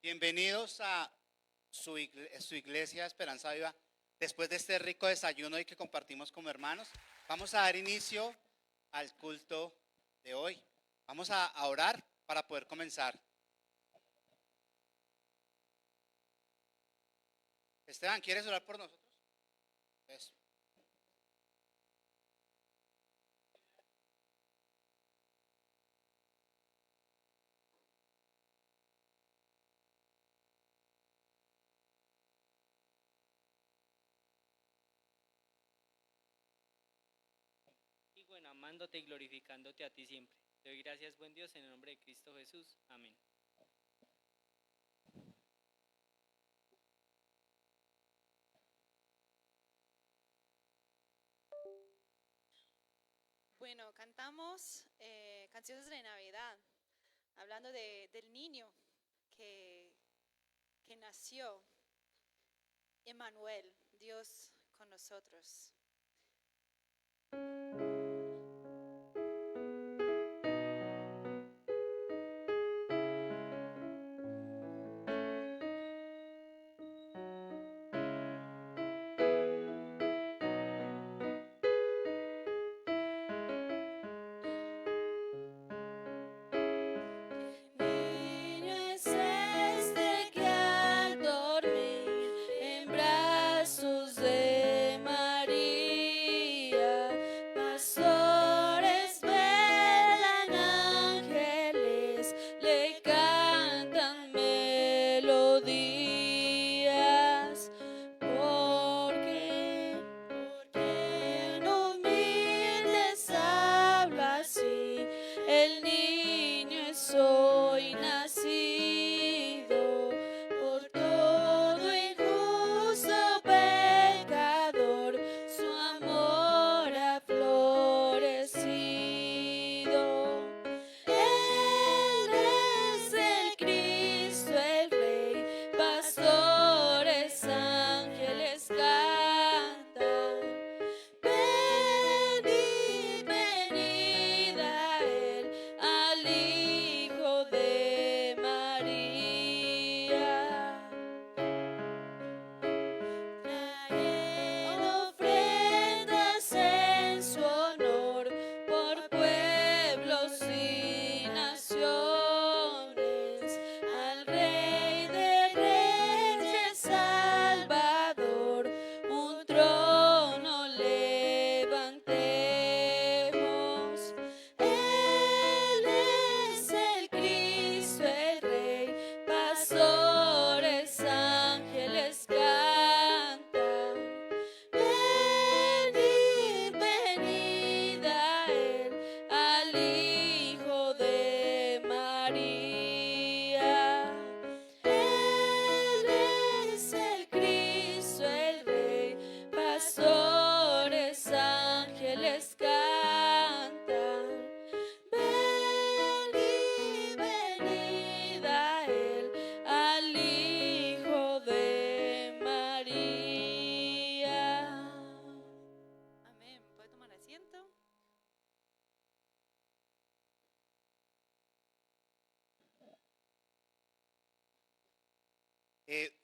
Bienvenidos a su iglesia Esperanza Viva. Después de este rico desayuno y que compartimos como hermanos, vamos a dar inicio al culto de hoy. Vamos a orar para poder comenzar. Esteban, ¿quieres orar por nosotros? Eso. Y bueno, amándote y glorificándote a ti siempre. Te doy gracias, buen Dios, en el nombre de Cristo Jesús. Amén. Bueno, cantamos canciones de Navidad, hablando del niño que, que nació, Emmanuel, Dios con nosotros.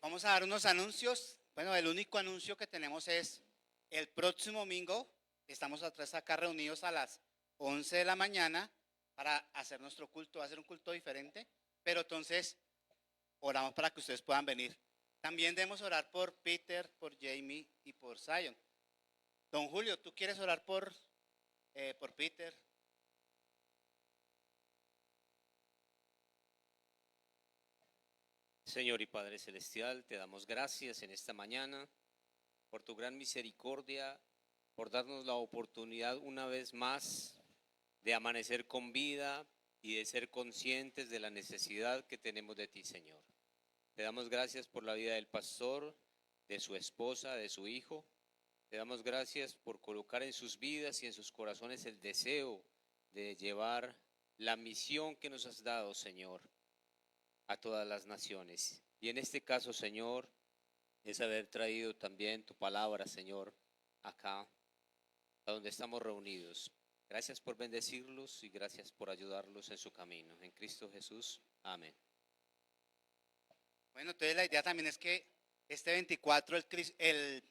Vamos a dar unos anuncios. Bueno, el único anuncio que tenemos es el próximo domingo. Estamos atrás acá reunidos a las 11 de la mañana para hacer nuestro culto. Va a ser un culto diferente, pero entonces oramos para que ustedes puedan venir. También debemos orar por Peter, por Jamie y por Zion. Don Julio, ¿tú quieres orar por Peter? Señor y Padre Celestial, te damos gracias en esta mañana por tu gran misericordia, por darnos la oportunidad una vez más de amanecer con vida y de ser conscientes de la necesidad que tenemos de ti, Señor. Te damos gracias por la vida del pastor, de su esposa, de su hijo. Te damos gracias por colocar en sus vidas y en sus corazones el deseo de llevar la misión que nos has dado, Señor, a todas las naciones. Y en este caso, Señor, es haber traído también tu palabra, Señor, acá, a donde estamos reunidos. Gracias por bendecirlos y gracias por ayudarlos en su camino. En Cristo Jesús, amén. Bueno, entonces la idea también es que este 24, el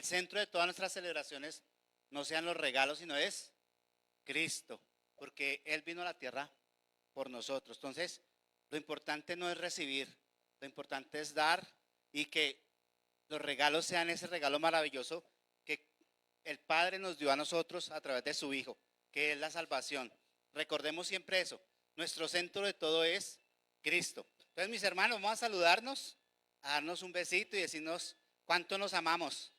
centro de todas nuestras celebraciones no sean los regalos, sino es Cristo, porque Él vino a la tierra por nosotros. Entonces, lo importante no es recibir, lo importante es dar y que los regalos sean ese regalo maravilloso que el Padre nos dio a nosotros a través de su Hijo, que es la salvación. Recordemos siempre eso, nuestro centro de todo es Cristo. Entonces, mis hermanos, vamos a saludarnos, a darnos un besito y decirnos cuánto nos amamos.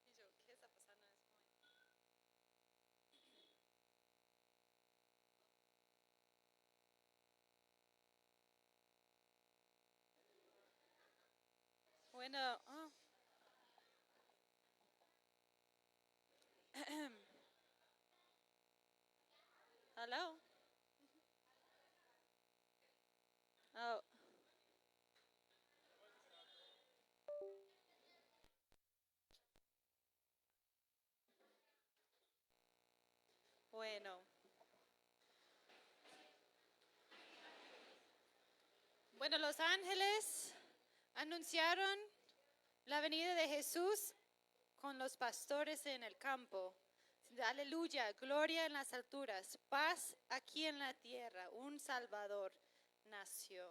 Y yo, ¿qué está pasando en este momento? Bueno, hello. Oh, bueno. Bueno, los ángeles anunciaron la venida de Jesús con los pastores en el campo. Aleluya, gloria en las alturas, paz aquí en la tierra, un Salvador nació.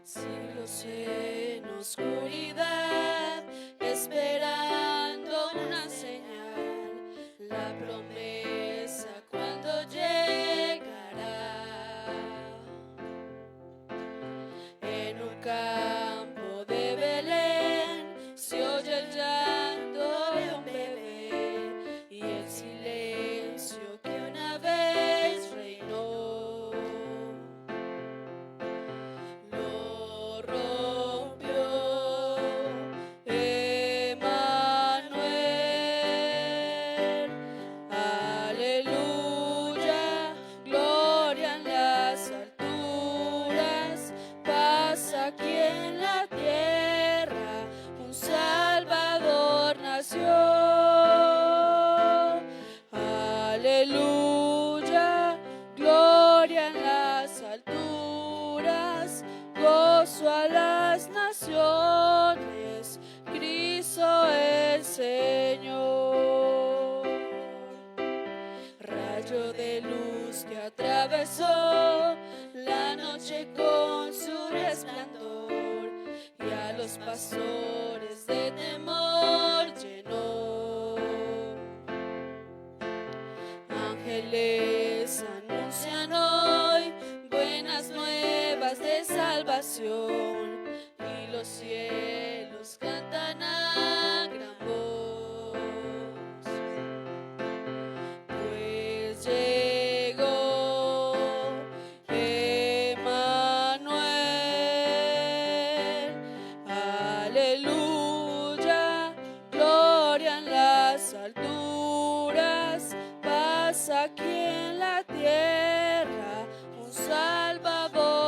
Siglos en oscuridad, esperando una señal, la promesa cuando llegará. En un campo de Belén se oye el llanto de un bebé y el silencio que una vez reinó. Lo rompió Emmanuel. Aleluya, gloria en las alturas, paz aquí en la tierra, un Salvador nació. Aleluya, gloria en las alturas, gozo a las naciones, Cristo el Señor. Rayo de luz que atravesó la noche con su resplandor y a los pastores de temor llenó. Ángeles anuncian hoy buenas nuevas de salvación y los cielos cantan a gran voz. Pues llegó Emmanuel. Aleluya, gloria en las alturas, paz aquí en la tierra, un Salvador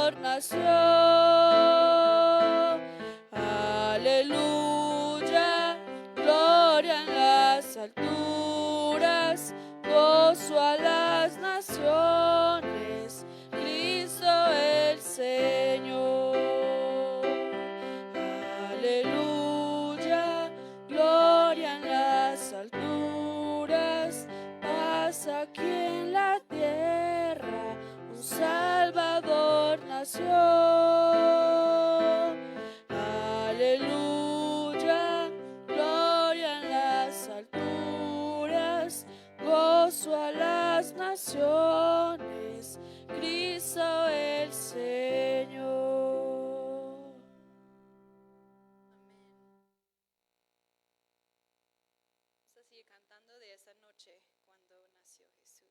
Salvador nació. Aleluya, gloria en las alturas, gozo a las naciones, Cristo el Señor. Aleluya, gloria en las alturas, paz aquí en la tierra, un Salvador nació. Aleluya, gloria en las alturas, gozo a las naciones, Cristo el Señor. Vamos a seguir cantando de esa noche cuando nació Jesús.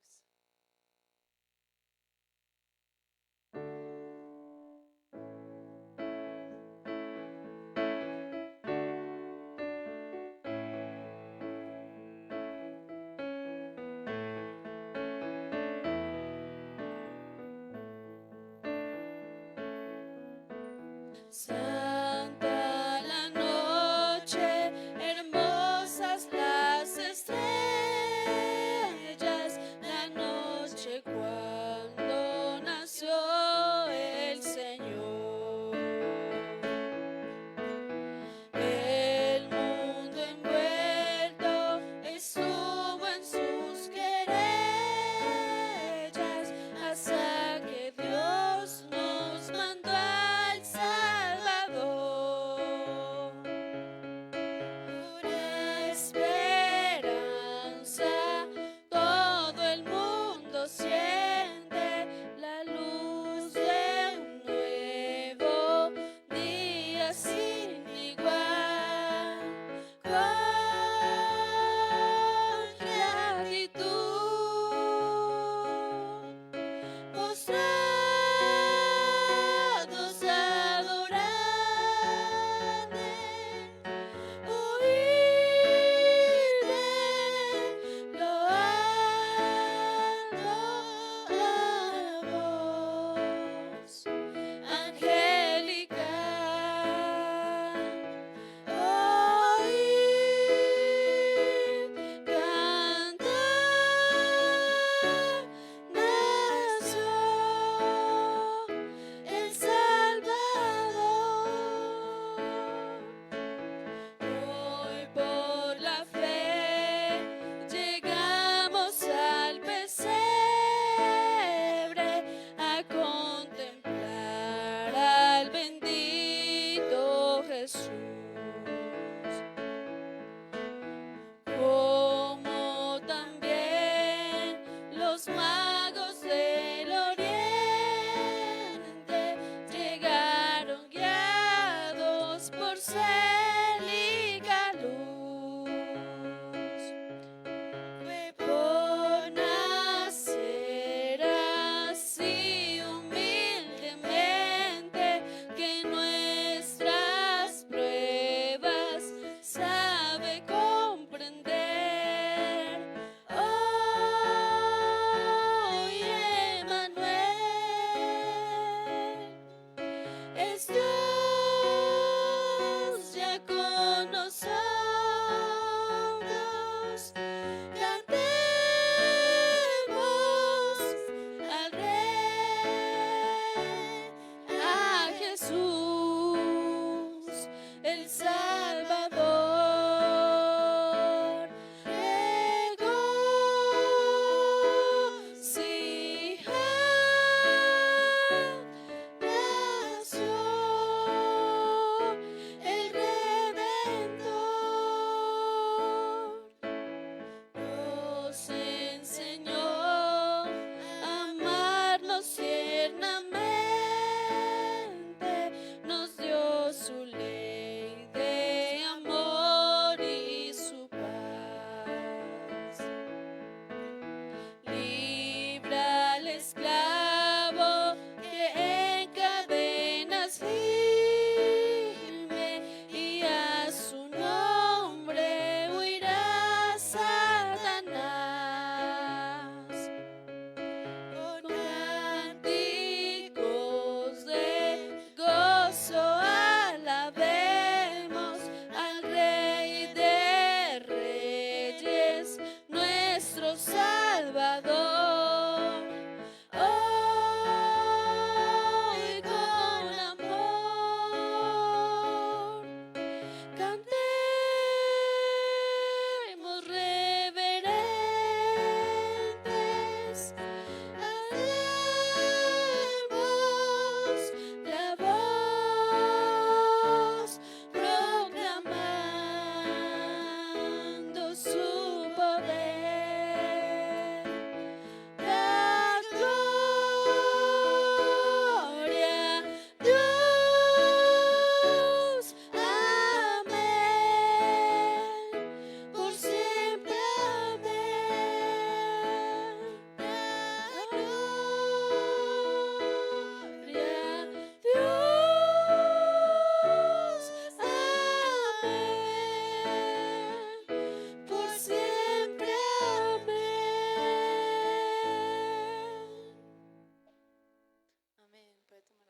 Santa la noche, hermosas las estrellas, la noche cuando nació el Señor. El mundo envuelto estuvo en sus querellas, hasta que Dios nos mandó al Salvador.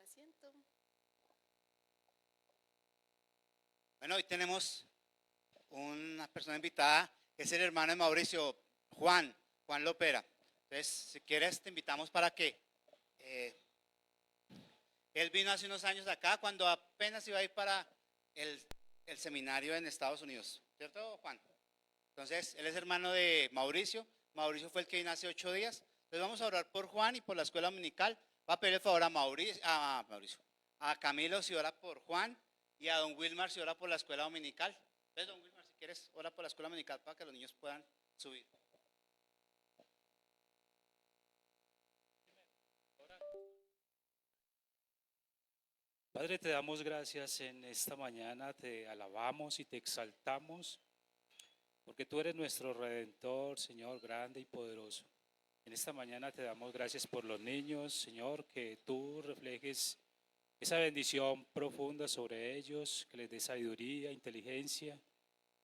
asiento. Bueno, hoy tenemos una persona invitada, que es el hermano de Mauricio, Juan Lopera. Entonces, si quieres, te invitamos para que él vino hace unos años acá cuando apenas iba a ir para el seminario en Estados Unidos, ¿cierto, Juan? Entonces, él es hermano de Mauricio. Mauricio fue el que vino hace 8 días. Entonces, vamos a orar por Juan y por la escuela dominical. Va a pedir el favor a a Camilo si ora por Juan y a don Wilmar si ora por la escuela dominical. Entonces, don Wilmar, si quieres, ora por la escuela dominical para que los niños puedan subir. Padre, te damos gracias en esta mañana, te alabamos y te exaltamos, porque tú eres nuestro Redentor, Señor, grande y poderoso. En esta mañana te damos gracias por los niños, Señor, que tú reflejes esa bendición profunda sobre ellos, que les des sabiduría, inteligencia,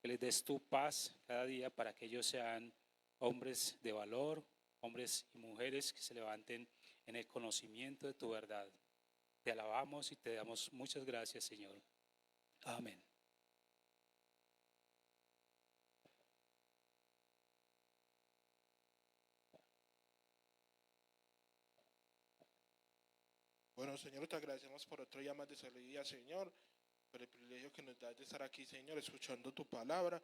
que les des tu paz cada día para que ellos sean hombres de valor, hombres y mujeres que se levanten en el conocimiento de tu verdad. Te alabamos y te damos muchas gracias, Señor. Amén. Bueno, Señor, te agradecemos por otro día más de salida, Señor, por el privilegio que nos das de estar aquí, Señor, escuchando tu palabra.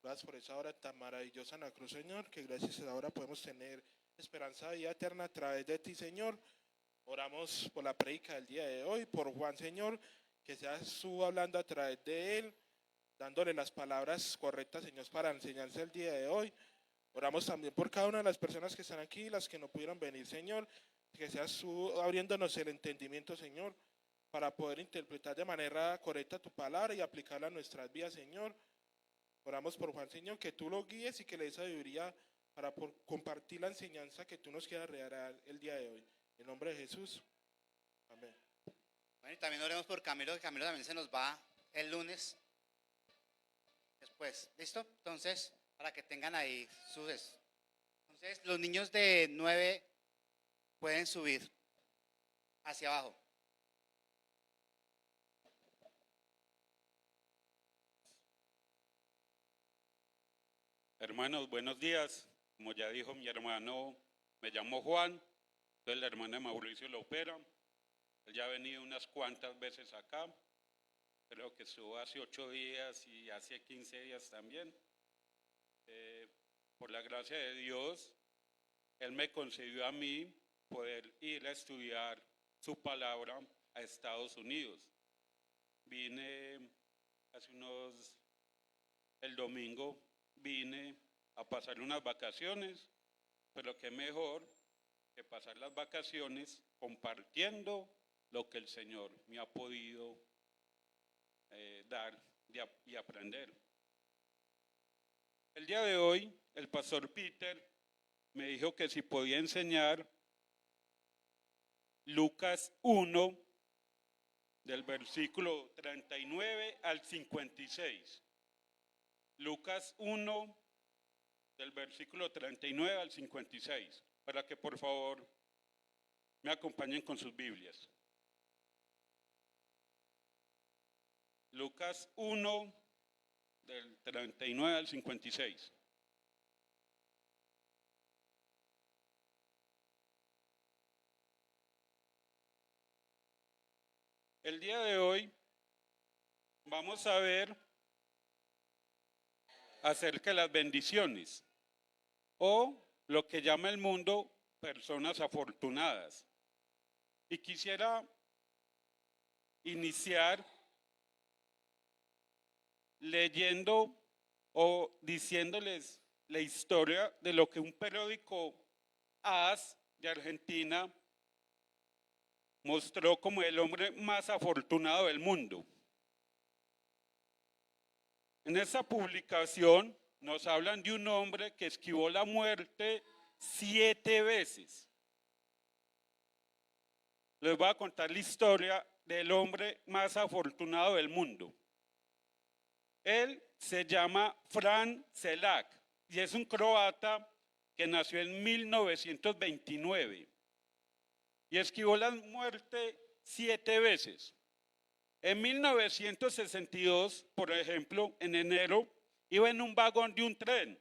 Gracias por esa hora tan maravillosa en la cruz, Señor, que gracias a esa hora podemos tener esperanza de vida eterna a través de ti, Señor. Oramos por la prédica del día de hoy, por Juan, Señor, que seas tú hablando a través de él, dándole las palabras correctas, Señor, para enseñarse el día de hoy. Oramos también por cada una de las personas que están aquí, las que no pudieron venir, Señor, que seas tú abriéndonos el entendimiento, Señor, para poder interpretar de manera correcta tu palabra y aplicarla a nuestras vidas, Señor. Oramos por Juan, Señor, que tú lo guíes y que le des sabiduría para compartir la enseñanza que tú nos quieras regalar el día de hoy. En nombre de Jesús. Amén. Bueno, y también oremos por Camilo, que Camilo también se nos va el lunes. Después, ¿listo? Entonces, para que tengan ahí sus... Entonces, los niños de 9 pueden subir hacia abajo. Hermanos, buenos días. Como ya dijo mi hermano, me llamo Juan, soy el hermano de Mauricio Lopera. Él ya ha venido unas cuantas veces acá. Creo que estuvo hace 8 días y hace 15 días también. Por la gracia de Dios, Él me concedió a mí poder ir a estudiar su palabra a Estados Unidos. Vine el domingo vine a pasar unas vacaciones, pero qué mejor que pasar las vacaciones compartiendo lo que el Señor me ha podido dar y aprender. El día de hoy, el pastor Peter me dijo que si podía enseñar Lucas 1, del versículo 39 al 56. Lucas 1, del versículo 39 al 56, para que por favor me acompañen con sus Biblias. Lucas 1, del 39 al 56. El día de hoy vamos a ver acerca de las bendiciones o lo que llama el mundo personas afortunadas. Y quisiera iniciar leyendo o diciéndoles la historia de lo que un periódico AS de Argentina mostró como el hombre más afortunado del mundo. En esa publicación nos hablan de un hombre que esquivó la muerte 7 veces. Les voy a contar la historia del hombre más afortunado del mundo. Él se llama Fran Selak y es un croata que nació en 1929 y esquivó la muerte 7 veces. En 1962, por ejemplo, en enero, iba en un vagón de un tren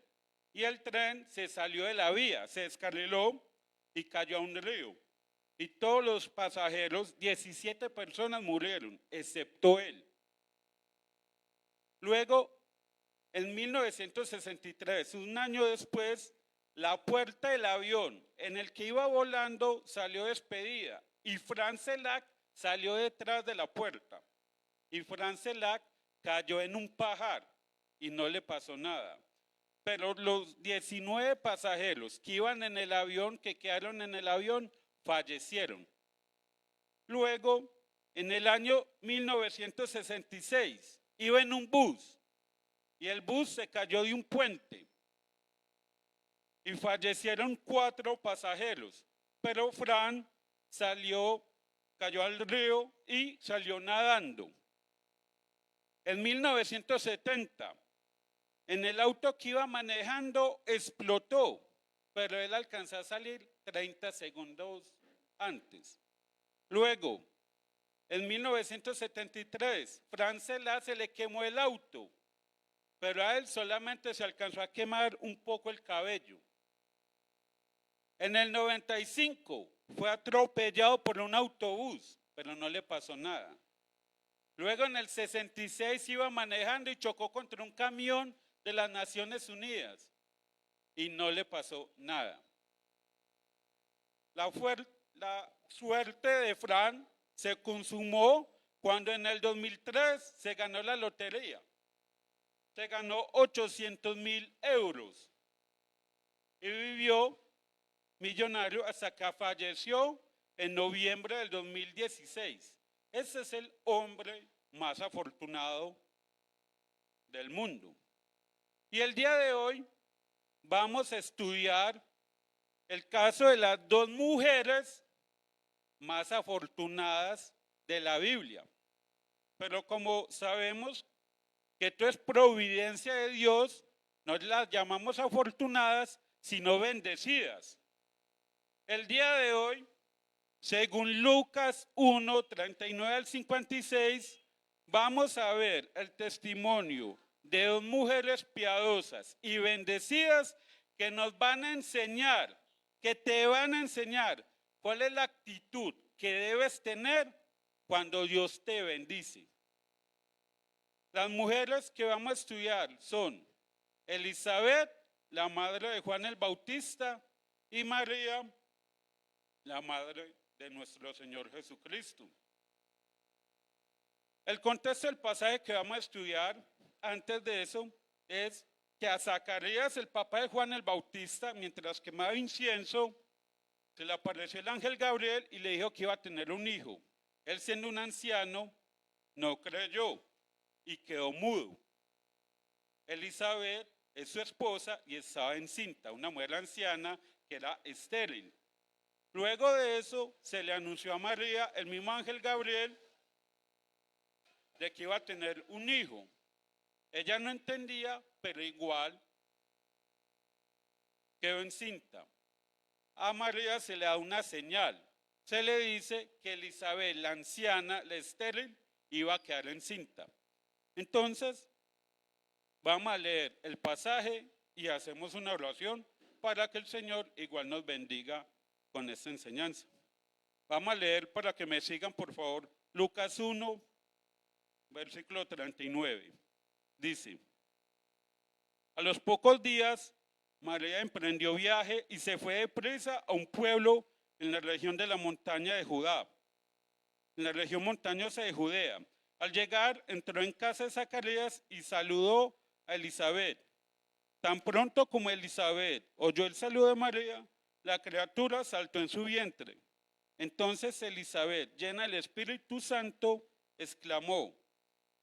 y el tren se salió de la vía, se descarriló y cayó a un río. Y todos los pasajeros, 17 personas murieron, excepto él. Luego, en 1963, un año después, la puerta del avión en el que iba volando salió despedida y Franz Selac salió detrás de la puerta. Y Franz Selac cayó en un pajar y no le pasó nada. Pero los 19 pasajeros que iban en el avión, que quedaron en el avión, fallecieron. Luego, en el año 1966, iba en un bus y el bus se cayó de un puente y fallecieron 4 pasajeros, pero Fran cayó al río y salió nadando. En 1970, en el auto que iba manejando explotó, pero él alcanzó a salir 30 segundos antes. Luego, en 1973, Franz Selac se le quemó el auto, pero a él solamente se alcanzó a quemar un poco el cabello. En el 95 fue atropellado por un autobús, pero no le pasó nada. Luego en el 66 iba manejando y chocó contra un camión de las Naciones Unidas y no le pasó nada. La suerte de Fran se consumó cuando en el 2003 se ganó la lotería. Se ganó 800.000 euros y vivió millonario hasta que falleció en noviembre del 2016. Ese es el hombre más afortunado del mundo. Y el día de hoy vamos a estudiar el caso de las 2 mujeres más afortunadas de la Biblia. Pero como sabemos que esto es providencia de Dios, no las llamamos afortunadas, sino bendecidas. El día de hoy, según Lucas 1, 39 al 56, vamos a ver el testimonio de 2 mujeres piadosas y bendecidas que nos van a enseñar, que te van a enseñar cuál es la actitud que debes tener cuando Dios te bendice. Las mujeres que vamos a estudiar son Elizabeth, la madre de Juan el Bautista, y María, la madre de nuestro Señor Jesucristo. El contexto del pasaje que vamos a estudiar antes de eso es que a Zacarías, el papá de Juan el Bautista, mientras quemaba incienso, se le apareció el ángel Gabriel y le dijo que iba a tener un hijo. Él, siendo un anciano, no creyó y quedó mudo. Elizabeth es su esposa y estaba encinta, una mujer anciana que era estéril. Luego de eso se le anunció a María, el mismo ángel Gabriel, de que iba a tener un hijo. Ella no entendía, pero igual quedó encinta. A María se le da una señal. Se le dice que Elizabeth, la anciana, la estéril, iba a quedar encinta. Entonces, vamos a leer el pasaje y hacemos una oración para que el Señor igual nos bendiga con esta enseñanza. Vamos a leer para que me sigan, por favor, Lucas 1, versículo 39. Dice: a los pocos días, María emprendió viaje y se fue deprisa a un pueblo en la región de la montaña de Judá, en la región montañosa de Judea. Al llegar, entró en casa de Zacarías y saludó a Elizabeth. Tan pronto como Elizabeth oyó el saludo de María, la criatura saltó en su vientre. Entonces Elizabeth, llena del Espíritu Santo, exclamó: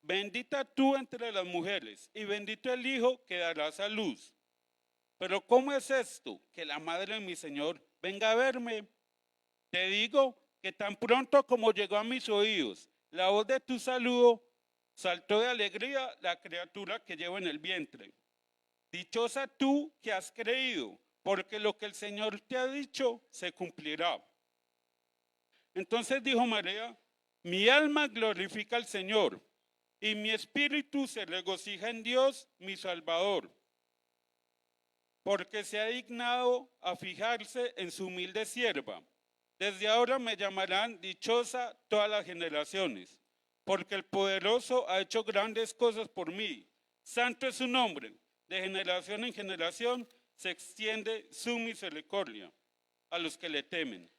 bendita tú entre las mujeres, y bendito el hijo que darás a luz. Pero ¿cómo es esto, que la madre de mi Señor venga a verme? Te digo que tan pronto como llegó a mis oídos la voz de tu saludo, saltó de alegría la criatura que llevo en el vientre. Dichosa tú que has creído, porque lo que el Señor te ha dicho se cumplirá. Entonces dijo María: Mi alma glorifica al Señor, y mi espíritu se regocija en Dios, mi Salvador, porque se ha dignado a fijarse en su humilde sierva. Desde ahora me llamarán dichosa todas las generaciones, porque el poderoso ha hecho grandes cosas por mí. Santo es su nombre, de generación en generación se extiende su misericordia a los que le temen.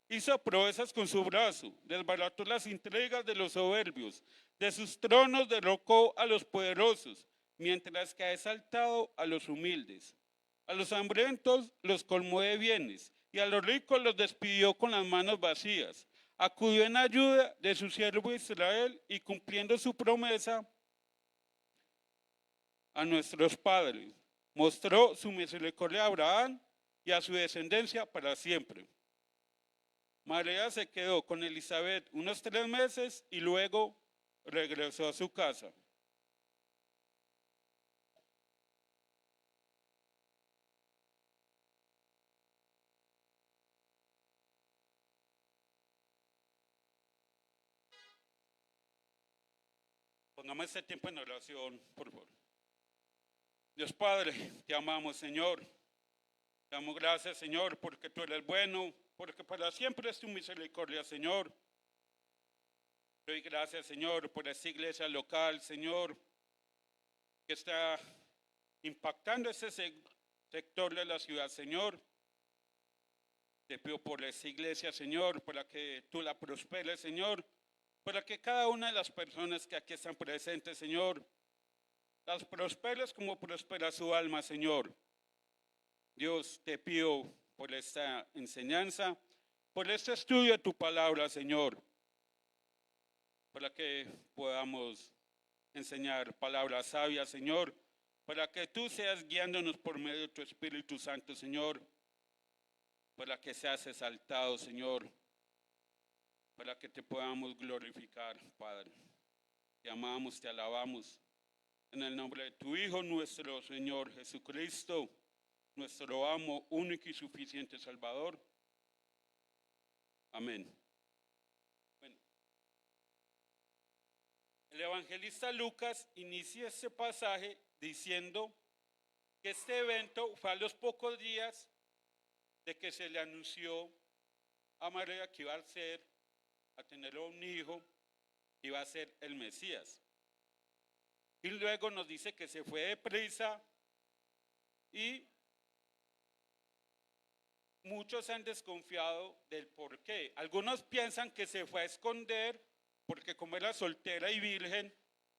Hizo proezas con su brazo, desbarató las intrigas de los soberbios, de sus tronos derrocó a los poderosos, mientras que ha exaltado a los humildes. A los hambrientos los colmó de bienes, y a los ricos los despidió con las manos vacías. Acudió en ayuda de su siervo Israel y cumpliendo su promesa a nuestros padres, mostró su misericordia a Abraham y a su descendencia para siempre. María se quedó con Elizabeth unos 3 meses y luego regresó a su casa. Pongamos este tiempo en oración, por favor. Dios Padre, te amamos, Señor. Te damos gracias, Señor, porque tú eres bueno, porque para siempre es tu misericordia, Señor. Te doy gracias, Señor, por esta iglesia local, Señor, que está impactando ese sector de la ciudad, Señor. Te pido por esta iglesia, Señor, para que tú la prosperes, Señor, para que cada una de las personas que aquí están presentes, Señor, las prosperes como prospera su alma, Señor. Dios, te pido por esta enseñanza, por este estudio de tu palabra, Señor, para que podamos enseñar palabras sabias, Señor, para que tú seas guiándonos por medio de tu Espíritu Santo, Señor, para que seas exaltado, Señor, para que te podamos glorificar, Padre. Te amamos, te alabamos, en el nombre de tu Hijo, nuestro Señor Jesucristo, nuestro amo, único y suficiente Salvador. Amén. Bueno, el evangelista Lucas inicia este pasaje diciendo que este evento fue a los pocos días de que se le anunció a María que iba a tener un hijo, que iba a ser el Mesías. Y luego nos dice que se fue deprisa y muchos han desconfiado del por qué. Algunos piensan que se fue a esconder porque como era soltera y virgen,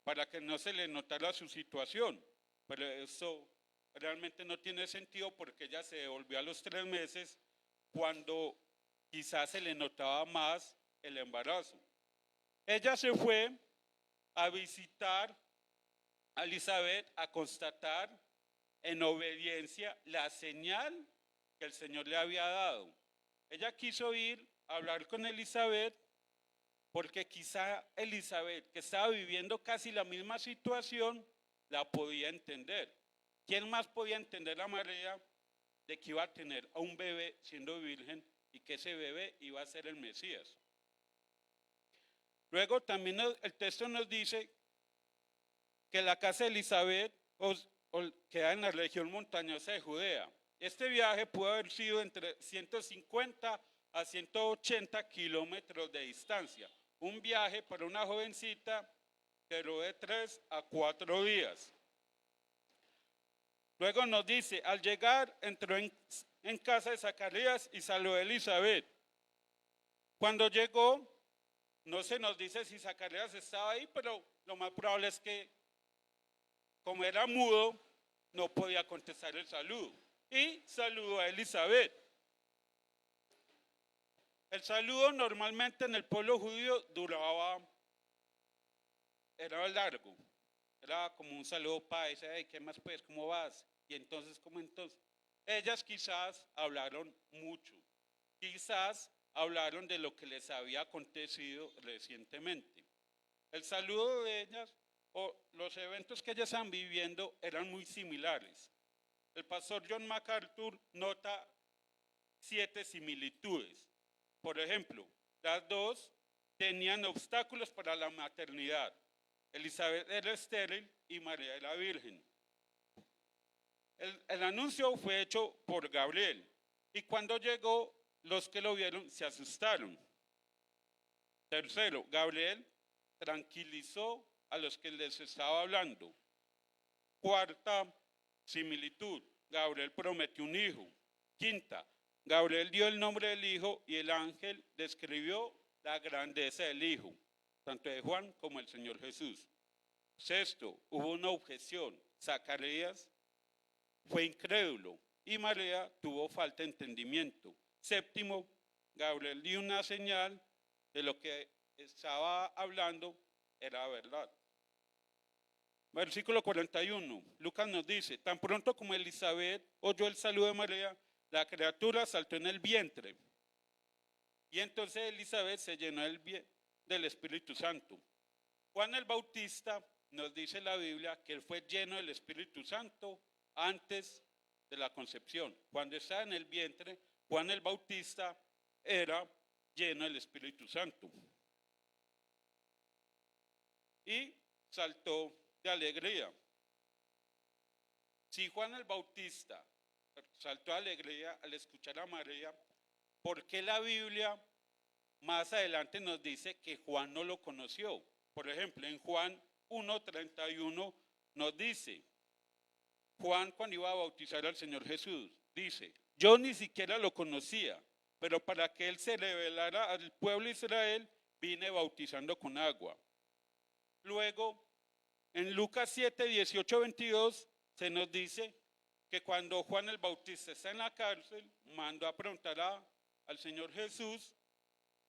para que no se le notara su situación. Pero eso realmente no tiene sentido porque ella se devolvió a los 3 meses cuando quizás se le notaba más el embarazo. Ella se fue a visitar a Elizabeth, a constatar en obediencia la señal que el Señor le había dado. Ella quiso ir a hablar con Elizabeth porque quizá Elizabeth, que estaba viviendo casi la misma situación, la podía entender. ¿Quién más podía entender a María de que iba a tener a un bebé siendo virgen y que ese bebé iba a ser el Mesías? Luego también el texto nos dice que la casa de Elizabeth queda en la región montañosa de Judea. Este viaje pudo haber sido entre 150 a 180 kilómetros de distancia. Un viaje para una jovencita que duró de 3 a 4 días. Luego nos dice, al llegar entró en casa de Zacarías y saludó a Elizabeth. Cuando llegó, no se nos dice si Zacarías estaba ahí, pero lo más probable es que como era mudo, no podía contestar el saludo. Y saludó a Elizabeth. El saludo normalmente en el pueblo judío era largo. Era como un saludo para decir, hey, ¿qué más pues? ¿Cómo vas? Y entonces, ¿cómo entonces? Ellas quizás hablaron mucho. Quizás hablaron de lo que les había acontecido recientemente. El saludo de ellas o los eventos que ellas están viviendo eran muy similares. El pastor John MacArthur nota 7 similitudes. Por ejemplo, las dos tenían obstáculos para la maternidad. Elizabeth era estéril y María era virgen. El anuncio fue hecho por Gabriel y cuando llegó, los que lo vieron se asustaron. Tercero, Gabriel tranquilizó a los que les estaba hablando. Cuarta similitud, Gabriel prometió un hijo. Quinta, Gabriel dio el nombre del hijo y el ángel describió la grandeza del hijo, tanto de Juan como del Señor Jesús. Sexto, hubo una objeción. Zacarías fue incrédulo y María tuvo falta de entendimiento. Séptimo, Gabriel dio una señal de lo que estaba hablando era verdad. Versículo 41, Lucas nos dice, tan pronto como Elizabeth oyó el saludo de María, la criatura saltó en el vientre. Y entonces Elizabeth se llenó del Espíritu Santo. Juan el Bautista nos dice en la Biblia que él fue lleno del Espíritu Santo antes de la concepción. Cuando estaba en el vientre, Juan el Bautista era lleno del Espíritu Santo. Y saltó de alegría. Si Juan el Bautista saltó de alegría al escuchar a María, ¿por qué la Biblia más adelante nos dice que Juan no lo conoció? Por ejemplo, en Juan 1:31 nos dice, Juan cuando iba a bautizar al Señor Jesús, dice, yo ni siquiera lo conocía, pero para que él se revelara al pueblo de Israel, vine bautizando con agua. Luego, en Lucas 7:18-22, se nos dice que cuando Juan el Bautista está en la cárcel, mandó a preguntar al Señor Jesús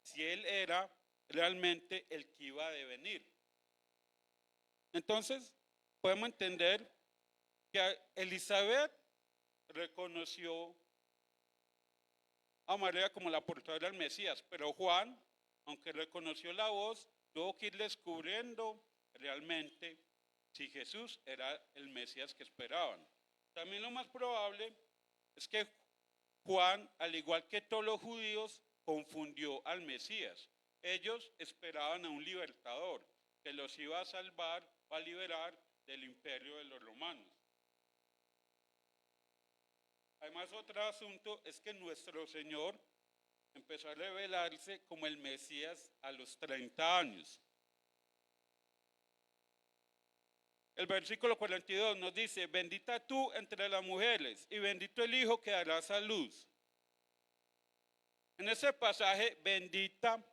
si él era realmente el que iba a devenir. Entonces, podemos entender que Elizabeth reconoció a María como la portadora del Mesías, pero Juan, aunque reconoció la voz, tuvo que ir descubriendo realmente si Jesús era el Mesías que esperaban. También lo más probable es que Juan, al igual que todos los judíos, confundió al Mesías. Ellos esperaban a un libertador que los iba a salvar o a liberar del imperio de los romanos. Además, otro asunto es que nuestro Señor empezó a revelarse como el Mesías a los 30 años. El versículo 42 nos dice, bendita tú entre las mujeres y bendito el hijo que darás a luz. En ese pasaje, bendita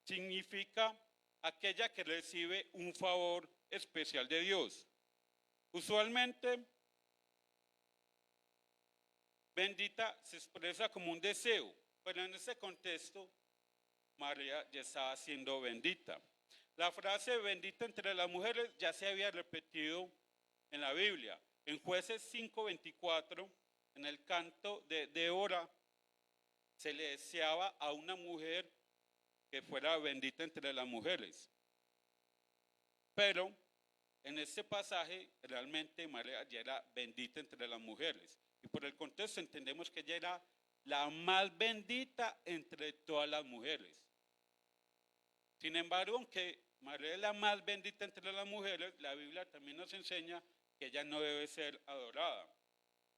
significa aquella que recibe un favor especial de Dios. Usualmente, bendita se expresa como un deseo, pero en ese contexto, María ya estaba siendo bendita. La frase bendita entre las mujeres ya se había repetido en la Biblia. En Jueces 5:24, en el canto de Débora, se le deseaba a una mujer que fuera bendita entre las mujeres. Pero en este pasaje realmente María ya era bendita entre las mujeres. Y por el contexto entendemos que ella era la más bendita entre todas las mujeres. Sin embargo, aunque María es la más bendita entre las mujeres, la Biblia también nos enseña que ella no debe ser adorada.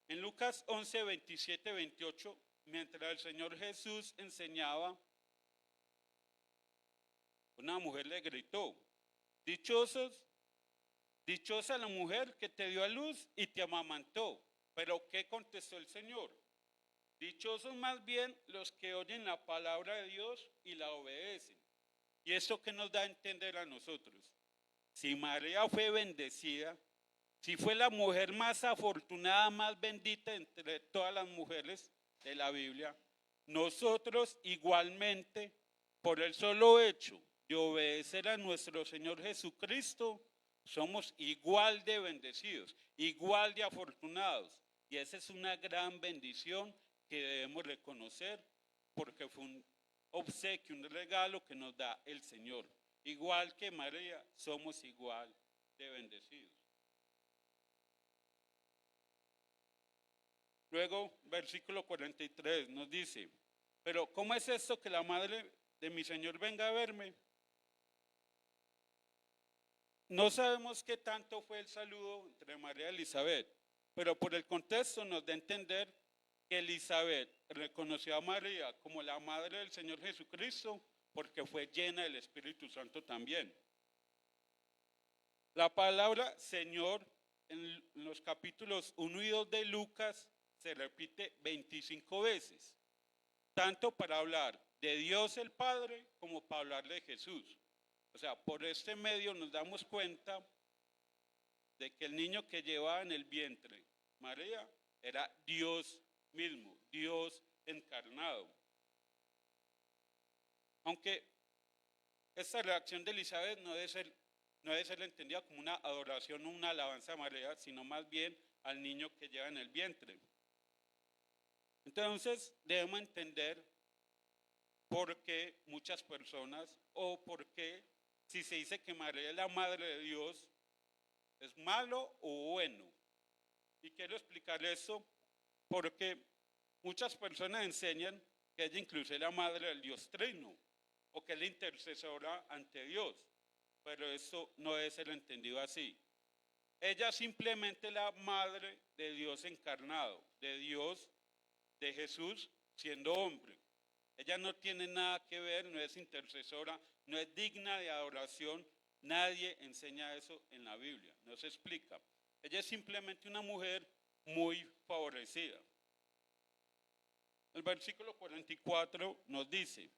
En Lucas 11:27-28, mientras el Señor Jesús enseñaba, una mujer le gritó, dichosa la mujer que te dio a luz y te amamantó. Pero ¿qué contestó el Señor? Dichosos más bien los que oyen la palabra de Dios y la obedecen. ¿Y esto qué nos da a entender a nosotros? Si María fue bendecida, si fue la mujer más afortunada, más bendita entre todas las mujeres de la Biblia, nosotros igualmente, por el solo hecho de obedecer a nuestro Señor Jesucristo, somos igual de bendecidos, igual de afortunados. Y esa es una gran bendición que debemos reconocer porque fue un obsequio, un regalo que nos da el Señor. Igual que María, somos igual de bendecidos. Luego, versículo 43 nos dice, pero ¿cómo es esto que la madre de mi Señor venga a verme? no sabemos qué tanto fue el saludo entre María y Elizabeth, pero por el contexto nos da a entender que Elizabeth reconoció a María como la madre del Señor Jesucristo porque fue llena del Espíritu Santo también. La palabra Señor en los capítulos 1 y 2 de Lucas se repite 25 veces, tanto para hablar de Dios el Padre como para hablar de Jesús. O sea, por este medio nos damos cuenta de que el niño que llevaba en el vientre María era Dios mismo, Dios encarnado. Aunque esta reacción de Elizabeth no debe ser entendida como una adoración o una alabanza a María, sino más bien al niño que lleva en el vientre. Entonces debemos entender por qué muchas personas o por qué si se dice que María es la madre de Dios, ¿es malo o bueno? Y quiero explicar esto porque muchas personas enseñan que ella incluso es la madre del Dios Trino o que es la intercesora ante Dios, pero eso no debe ser entendido así. Ella simplemente es la madre de Dios encarnado, de Dios, de Jesús siendo hombre. Ella no tiene nada que ver, no es intercesora, no es digna de adoración. Nadie enseña eso en la Biblia, no se explica. Ella es simplemente una mujer muy favorecida. El versículo 44 nos dice: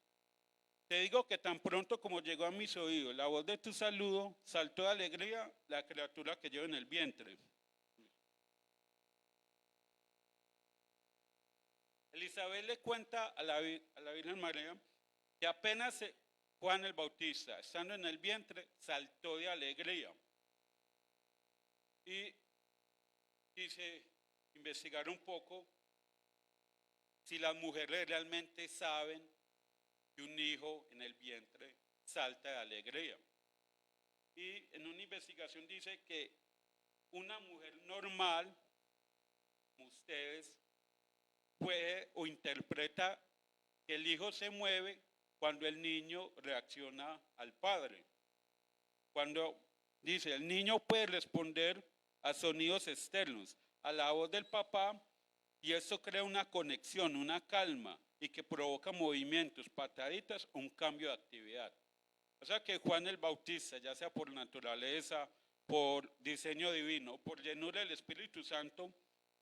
te digo que tan pronto como llegó a mis oídos la voz de tu saludo, saltó de alegría la criatura que llevo en el vientre. Elizabeth le cuenta a la Virgen María que apenas Juan el Bautista, estando en el vientre, saltó de alegría. Y quise investigar un poco si las mujeres realmente saben que un hijo en el vientre salta de alegría. Y en una investigación dice que una mujer normal, como ustedes, puede o interpreta que el hijo se mueve cuando el niño reacciona al padre. Cuando dice, el niño puede responder a sonidos externos, a la voz del papá, y eso crea una conexión, una calma, y que provoca movimientos, pataditas, un cambio de actividad. O sea que Juan el Bautista, ya sea por naturaleza, por diseño divino, por llenura del Espíritu Santo,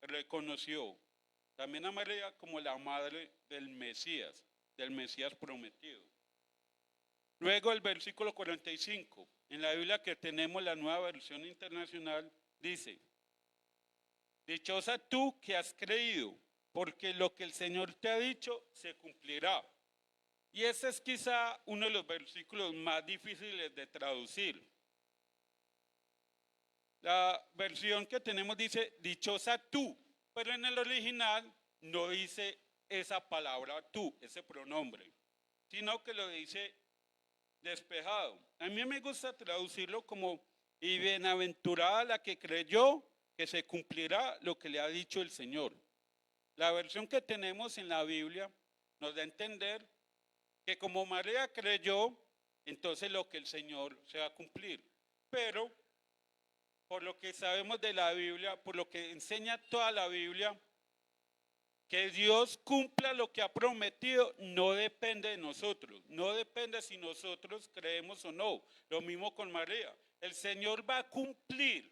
reconoció también a María como la madre del Mesías prometido. Luego el versículo 45, en la Biblia que tenemos la nueva versión internacional, dice: dichosa tú que has creído, porque lo que el Señor te ha dicho se cumplirá. Y ese es quizá uno de los versículos más difíciles de traducir. La versión que tenemos dice, dichosa tú, pero en el original no dice esa palabra tú, ese pronombre, sino que lo dice despejado. A mí me gusta traducirlo como, y bienaventurada la que creyó que se cumplirá lo que le ha dicho el Señor. La versión que tenemos en la Biblia nos da a entender que como María creyó, entonces lo que el Señor se va a cumplir. Pero por lo que sabemos de la Biblia, por lo que enseña toda la Biblia, que Dios cumpla lo que ha prometido no depende de nosotros, no depende si nosotros creemos o no. Lo mismo con María, el Señor va a cumplir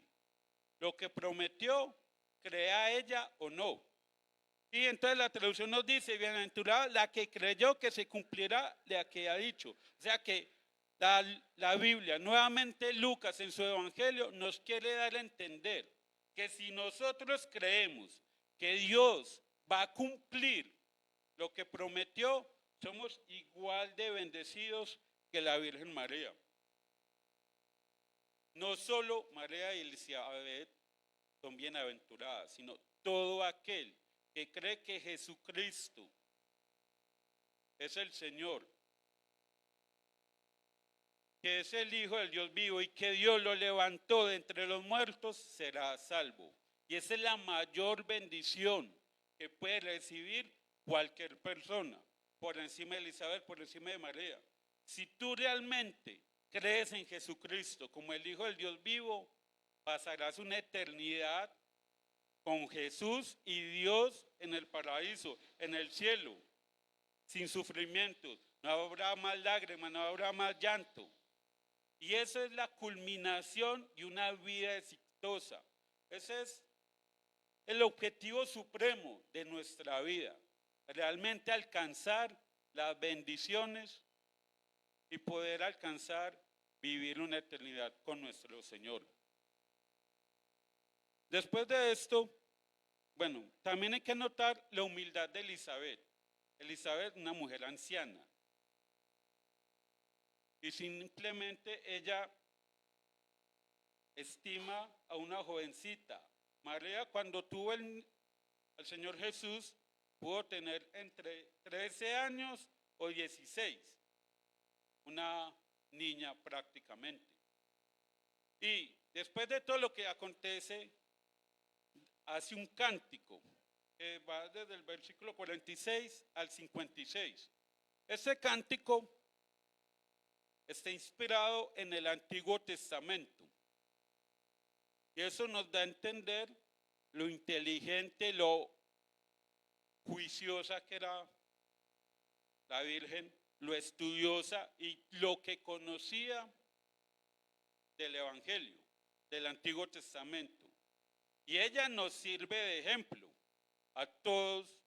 lo que prometió, crea ella o no. Y entonces la traducción nos dice, bienaventurada la que creyó que se cumplirá la que ha dicho. O sea que la Biblia, nuevamente Lucas en su evangelio, nos quiere dar a entender que si nosotros creemos que Dios va a cumplir lo que prometió, somos igual de bendecidos que la Virgen María. No solo María y Elizabeth son bienaventuradas, sino todo aquel que cree que Jesucristo es el Señor, que es el Hijo del Dios vivo y que Dios lo levantó de entre los muertos, será salvo. Y esa es la mayor bendición que puede recibir cualquier persona, por encima de Elizabeth, por encima de María. Si tú realmente crees en Jesucristo como el Hijo del Dios vivo, pasarás una eternidad con Jesús y Dios en el paraíso, en el cielo, sin sufrimientos. No habrá más lágrimas, no habrá más llanto. Y eso es la culminación de una vida exitosa. Ese es el objetivo supremo de nuestra vida. Realmente alcanzar las bendiciones y poder alcanzar vivir una eternidad con nuestro Señor. Después de esto, bueno, también hay que notar la humildad de Elizabeth. Elizabeth, una mujer anciana. Y simplemente ella estima a una jovencita. María, cuando tuvo al Señor Jesús, pudo tener entre 13 años o 16. Una niña prácticamente. Y después de todo lo que acontece, hace un cántico que va desde el versículo 46 al 56. Ese cántico está inspirado en el Antiguo Testamento. Y eso nos da a entender lo inteligente, lo juiciosa que era la Virgen, lo estudiosa y lo que conocía del Evangelio, del Antiguo Testamento. Y ella nos sirve de ejemplo a todos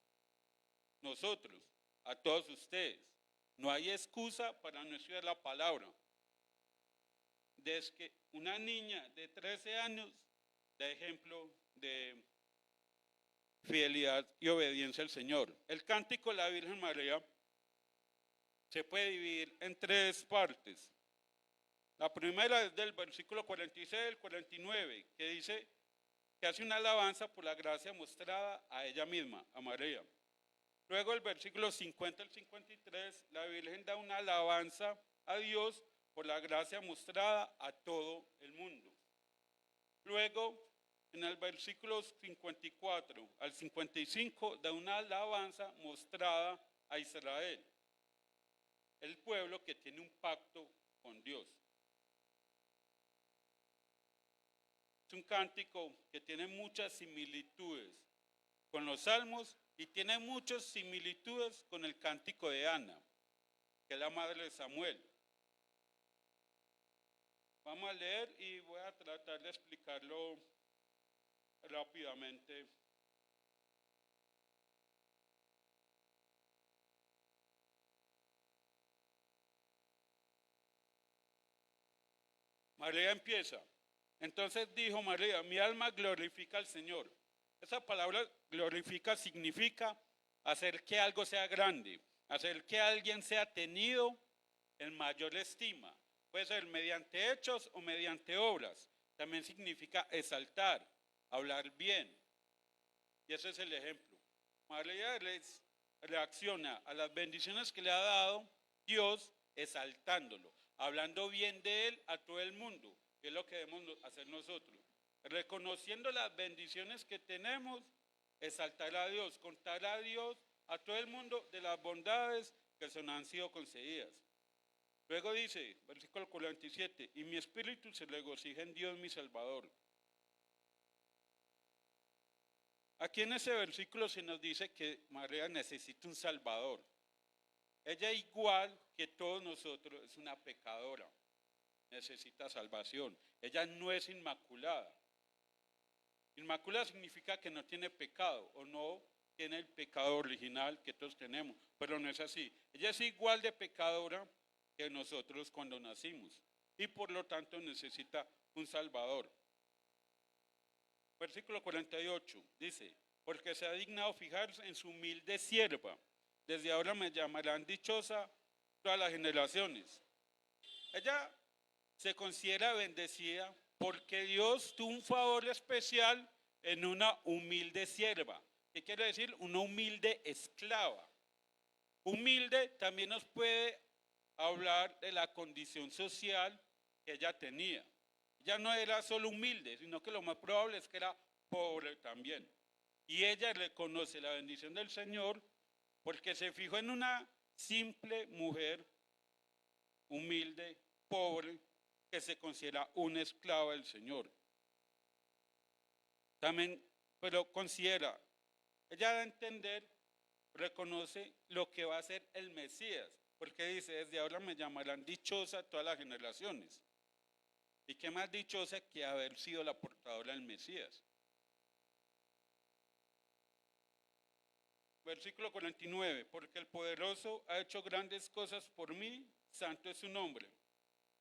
nosotros, a todos ustedes. No hay excusa para no estudiar la palabra. Desde que una niña de 13 años da ejemplo de fidelidad y obediencia al Señor. El cántico de la Virgen María se puede dividir en 3 partes. La primera es del versículo 46 al 49, que dice que hace una alabanza por la gracia mostrada a ella misma, a María. Luego el versículo 50 al 53, la Virgen da una alabanza a Dios por la gracia mostrada a todo el mundo. Luego, en el versículo 54 al 55, da una alabanza mostrada a Israel, el pueblo que tiene un pacto con Dios. Es un cántico que tiene muchas similitudes con los salmos y tiene muchas similitudes con el cántico de Ana, que es la madre de Samuel. Vamos a leer y voy a tratar de explicarlo rápidamente. María empieza. Entonces dijo María, mi alma glorifica al Señor. Esa palabra glorifica significa hacer que algo sea grande, hacer que alguien sea tenido en mayor estima. Puede ser mediante hechos o mediante obras. También significa exaltar, hablar bien. Y ese es el ejemplo. María reacciona a las bendiciones que le ha dado Dios exaltándolo, hablando bien de él a todo el mundo, que es lo que debemos hacer nosotros. Reconociendo las bendiciones que tenemos, exaltar a Dios, contar a Dios, a todo el mundo de las bondades que se nos han sido concedidas. Luego dice, versículo 47, y mi espíritu se regocija en Dios mi Salvador. Aquí en ese versículo se nos dice que María necesita un Salvador. Ella, igual que todos nosotros, es una pecadora, necesita salvación. Ella no es inmaculada. Inmaculada significa que no tiene pecado o no tiene el pecado original que todos tenemos, pero no es así. Ella es igual de pecadora que nosotros cuando nacimos y por lo tanto necesita un Salvador. Versículo 48 dice, porque se ha dignado fijarse en su humilde sierva. Desde ahora me llamarán dichosa todas las generaciones. Ella se considera bendecida porque Dios tuvo un favor especial en una humilde sierva. ¿Qué quiere decir? Una humilde esclava. Humilde también nos puede hablar de la condición social que ella tenía. Ella no era solo humilde, sino que lo más probable es que era pobre también. Y ella reconoce la bendición del Señor porque se fijó en una simple mujer humilde pobre que se considera un esclavo del Señor. También, pero considera, ella da a entender, reconoce lo que va a ser el Mesías, porque dice, desde ahora me llamarán dichosa todas las generaciones. ¿Y qué más dichosa que haber sido la portadora del Mesías? Versículo 49, porque el poderoso ha hecho grandes cosas por mí, santo es su nombre.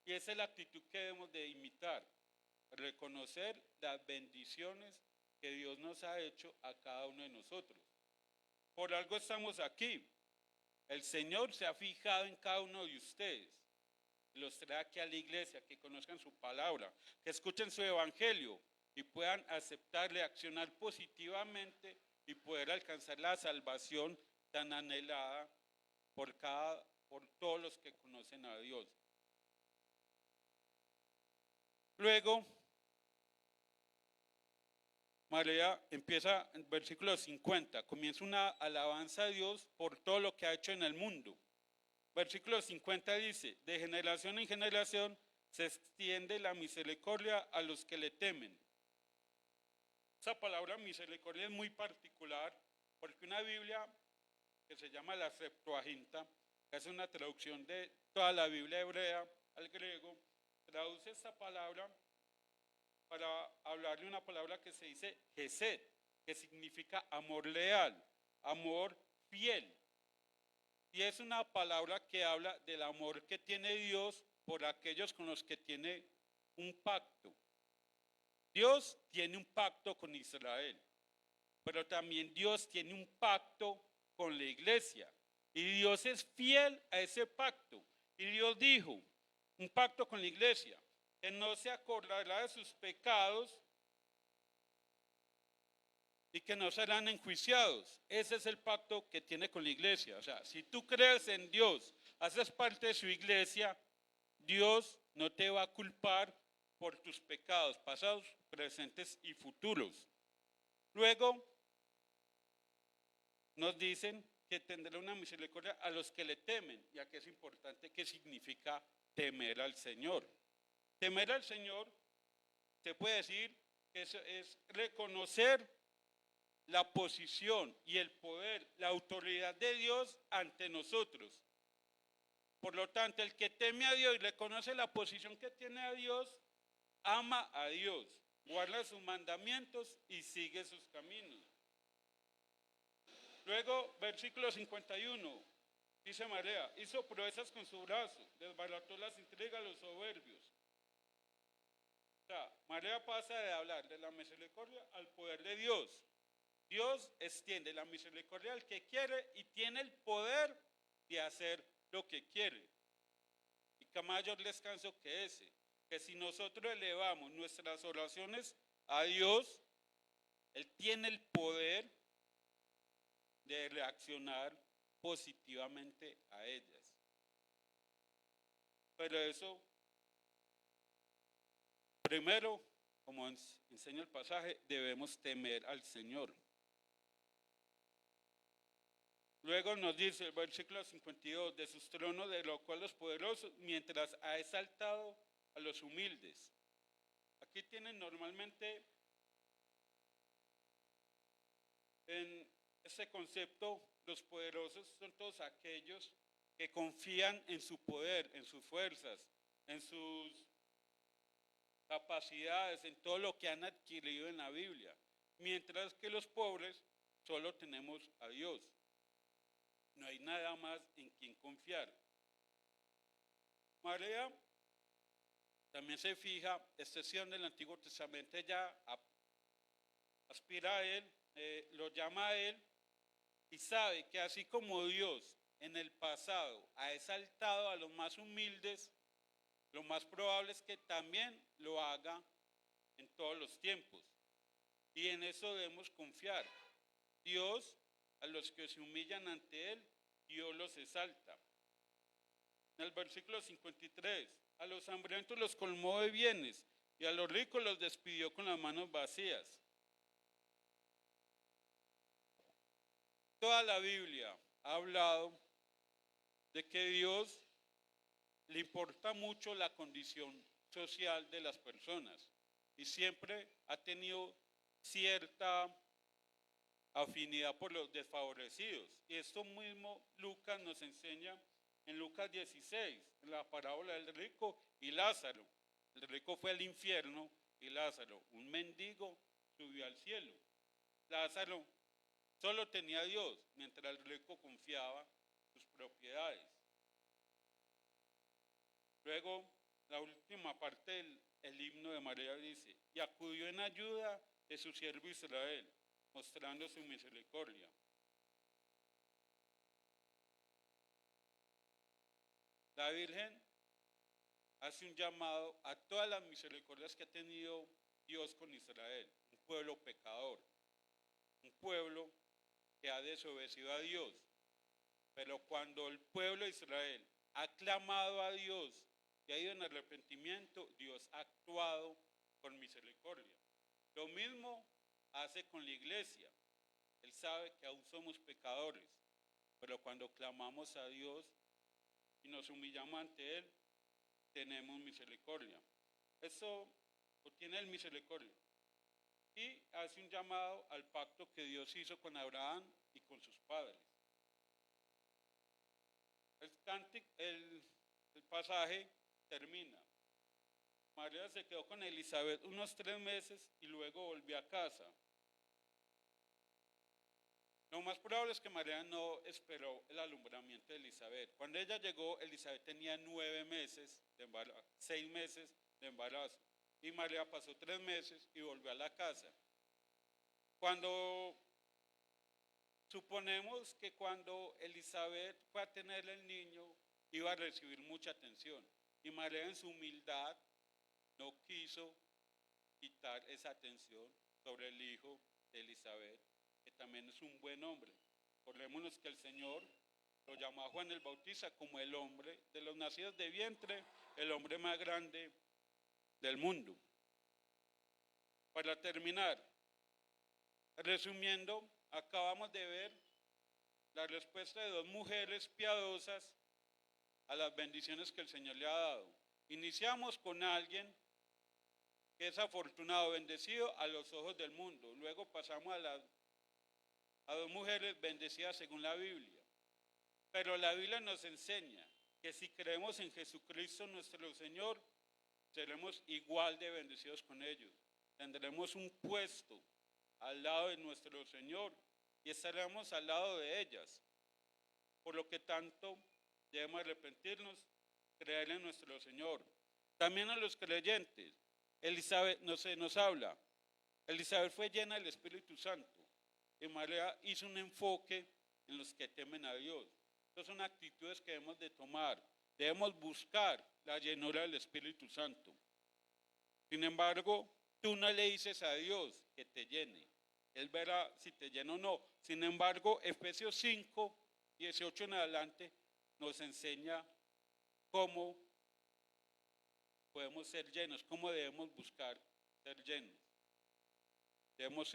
Y esa es la actitud que debemos de imitar, reconocer las bendiciones que Dios nos ha hecho a cada uno de nosotros. Por algo estamos aquí. El Señor se ha fijado en cada uno de ustedes. Los trae aquí a la iglesia, que conozcan su palabra, que escuchen su evangelio y puedan aceptarle, accionar positivamente y poder alcanzar la salvación tan anhelada por todos los que conocen a Dios. Luego, María empieza en versículo 50, comienza una alabanza a Dios por todo lo que ha hecho en el mundo. Versículo 50 dice, de generación en generación se extiende la misericordia a los que le temen. Esa palabra misericordia es muy particular porque una Biblia que se llama la Septuaginta, que es una traducción de toda la Biblia hebrea al griego, traduce esta palabra para hablar de una palabra que se dice Gesed, que significa amor leal, amor fiel. Y es una palabra que habla del amor que tiene Dios por aquellos con los que tiene un pacto. Dios tiene un pacto con Israel, pero también Dios tiene un pacto con la iglesia. Y Dios es fiel a ese pacto. Y Dios dijo, un pacto con la iglesia, que no se acordará de sus pecados y que no serán enjuiciados. Ese es el pacto que tiene con la iglesia. O sea, si tú crees en Dios, haces parte de su iglesia, Dios no te va a culpar por tus pecados pasados, presentes y futuros. Luego nos dicen que tendrá una misericordia a los que le temen. Y aquí es importante qué significa temer al Señor. Temer al Señor se puede decir que es reconocer la posición y el poder, la autoridad de Dios ante nosotros. Por lo tanto, el que teme a Dios y reconoce la posición que tiene a Dios, ama a Dios, guarda sus mandamientos y sigue sus caminos. Luego, versículo 51, dice María, hizo proezas con su brazo, desbarató las intrigas, los soberbios. O sea, María pasa de hablar de la misericordia al poder de Dios. Dios extiende la misericordia al que quiere y tiene el poder de hacer lo que quiere. Y qué mayor descanso que ese, que si nosotros elevamos nuestras oraciones a Dios, Él tiene el poder de reaccionar positivamente a ellas. Pero eso, primero, como enseña el pasaje, debemos temer al Señor. Luego nos dice el versículo 52, de sus tronos derrocó a los poderosos mientras ha exaltado a los humildes. Aquí tienen normalmente en ese concepto, los poderosos son todos aquellos que confían en su poder, en sus fuerzas, en sus capacidades, en todo lo que han adquirido en la Biblia. Mientras que los pobres solo tenemos a Dios. No hay nada más en quien confiar. María también se fija, excepción del Antiguo Testamento, ella aspira a Él, lo llama a Él y sabe que así como Dios en el pasado ha exaltado a los más humildes, lo más probable es que también lo haga en todos los tiempos. Y en eso debemos confiar. Dios, a los que se humillan ante Él, Dios los exalta. En el versículo 53, a los hambrientos los colmó de bienes y a los ricos los despidió con las manos vacías. Toda la Biblia ha hablado de que Dios le importa mucho la condición social de las personas y siempre ha tenido cierta afinidad por los desfavorecidos. Y esto mismo Lucas nos enseña en Lucas 16, en la parábola del rico y Lázaro. El rico fue al infierno y Lázaro, un mendigo, subió al cielo. Lázaro solo tenía a Dios, mientras el rico confiaba en sus propiedades. Luego, la última parte del himno de María dice, y acudió en ayuda de su siervo Israel, mostrando su misericordia. La Virgen hace un llamado a todas las misericordias que ha tenido Dios con Israel, un pueblo pecador, un pueblo que ha desobedecido a Dios. Pero cuando el pueblo de Israel ha clamado a Dios y ha ido en arrepentimiento, Dios ha actuado con misericordia. Lo mismo hace con la iglesia. Él sabe que aún somos pecadores, pero cuando clamamos a Dios y nos humillamos ante Él, tenemos misericordia. Eso obtiene el misericordia. Y hace un llamado al pacto que Dios hizo con Abraham y con sus padres. El pasaje termina. María se quedó con Elizabeth unos 3 meses y luego volvió a casa. Lo más probable es que María no esperó el alumbramiento de Elizabeth. Cuando ella llegó, Elizabeth tenía 9 meses de embarazo, 6 meses de embarazo. Y María pasó 3 meses y volvió a la casa. Suponemos que cuando Elizabeth fue a tener el niño, iba a recibir mucha atención. Y María en su humildad no quiso quitar esa atención sobre el hijo de Elizabeth, que también es un buen hombre. Acordémonos que el Señor lo llamó a Juan el Bautista como el hombre de los nacidos de vientre, el hombre más grande del mundo. Para terminar, resumiendo, acabamos de ver la respuesta de 2 mujeres piadosas a las bendiciones que el Señor le ha dado. Iniciamos con alguien que es afortunado, bendecido a los ojos del mundo. Luego pasamos a 2 mujeres bendecidas según la Biblia. Pero la Biblia nos enseña que si creemos en Jesucristo nuestro Señor, seremos igual de bendecidos con ellos. Tendremos un puesto al lado de nuestro Señor y estaremos al lado de ellas. Por lo que tanto debemos arrepentirnos, creer en nuestro Señor. También a los creyentes, Elizabeth nos habla. Elizabeth fue llena del Espíritu Santo y María hizo un enfoque en los que temen a Dios. Estas son actitudes que debemos de tomar. Debemos buscar la llenura del Espíritu Santo. Sin embargo, tú no le dices a Dios que te llene. Él verá si te llena o no. Sin embargo, Efesios 5, 18 en adelante nos enseña cómo podemos ser llenos, cómo debemos buscar ser llenos. Debemos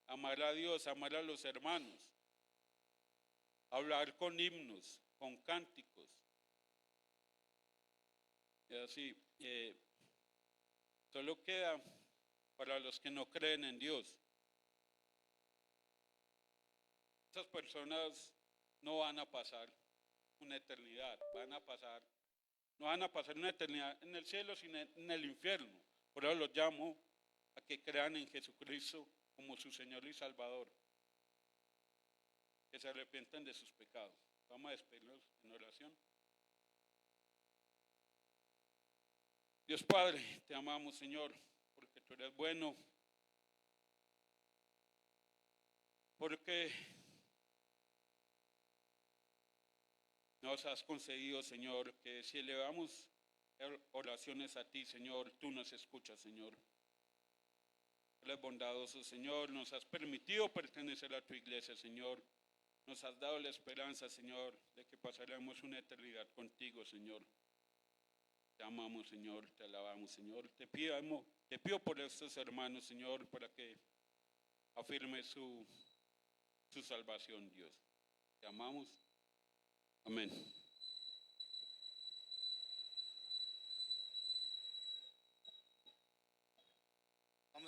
amar a Dios, amar a los hermanos, hablar con himnos, con cánticos. Y así, solo queda para los que no creen en Dios. Esas personas no van a pasar una eternidad, no van a pasar una eternidad en el cielo, sino en el infierno. Por eso los llamo a que crean en Jesucristo como su Señor y Salvador, que se arrepientan de sus pecados. Vamos a despedirnos en oración. Dios Padre, te amamos, Señor, porque tú eres bueno, porque nos has concedido, Señor, que si elevamos oraciones a ti, Señor, tú nos escuchas, Señor. Eres bondadoso, Señor, nos has permitido pertenecer a tu iglesia, Señor. Nos has dado la esperanza, Señor, de que pasaremos una eternidad contigo, Señor. Te amamos, Señor, te alabamos, Señor. Te pido por estos hermanos, Señor, para que afirme su salvación, Dios. Te amamos. Amén.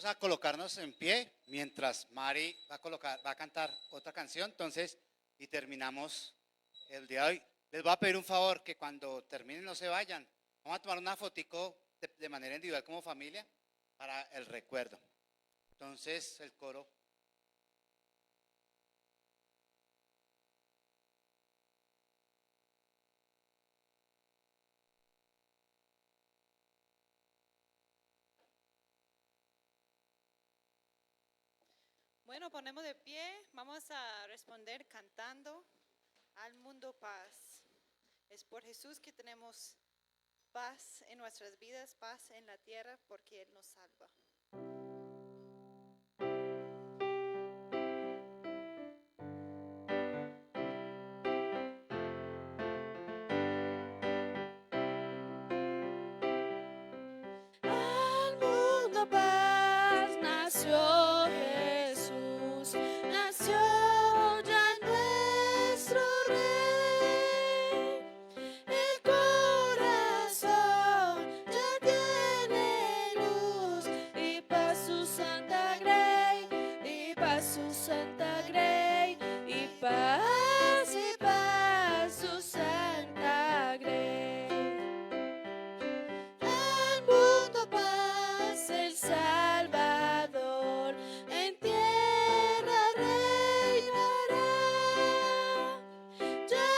Vamos a colocarnos en pie mientras Mari va a cantar otra canción, entonces, y terminamos el día de hoy. Les voy a pedir un favor, que cuando terminen no se vayan. Vamos a tomar una fotico de manera individual como familia para el recuerdo. Entonces, el coro. Bueno, ponemos de pie, vamos a responder cantando al mundo paz. Es por Jesús que tenemos paz en nuestras vidas, paz en la tierra, porque Él nos salva. Al mundo paz nació Jesús, nació ya nuestro Rey. El corazón ya tiene luz y paz su santa grey, y paz su santa grey, y paz su santa grey. Al mundo paz el Salvador en tierra reinará. Ya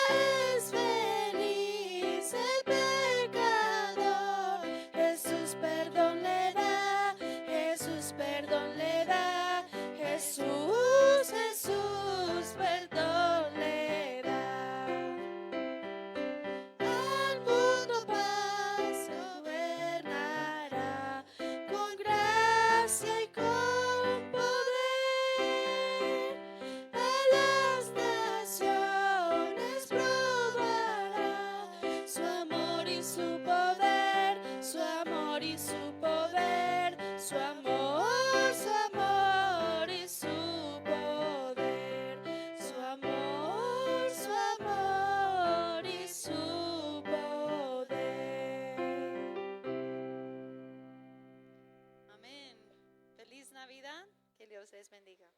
es feliz el pecador, Jesús perdón le da, Jesús perdón le da, Jesús, Jesús perdón le da. Al mundo paz gobernará con gracia y con poder. A las naciones probará su amor y su poder, su amor y su poder, su amor y su poder, su amor y su poder. Amén. Feliz Navidad, que Dios les bendiga.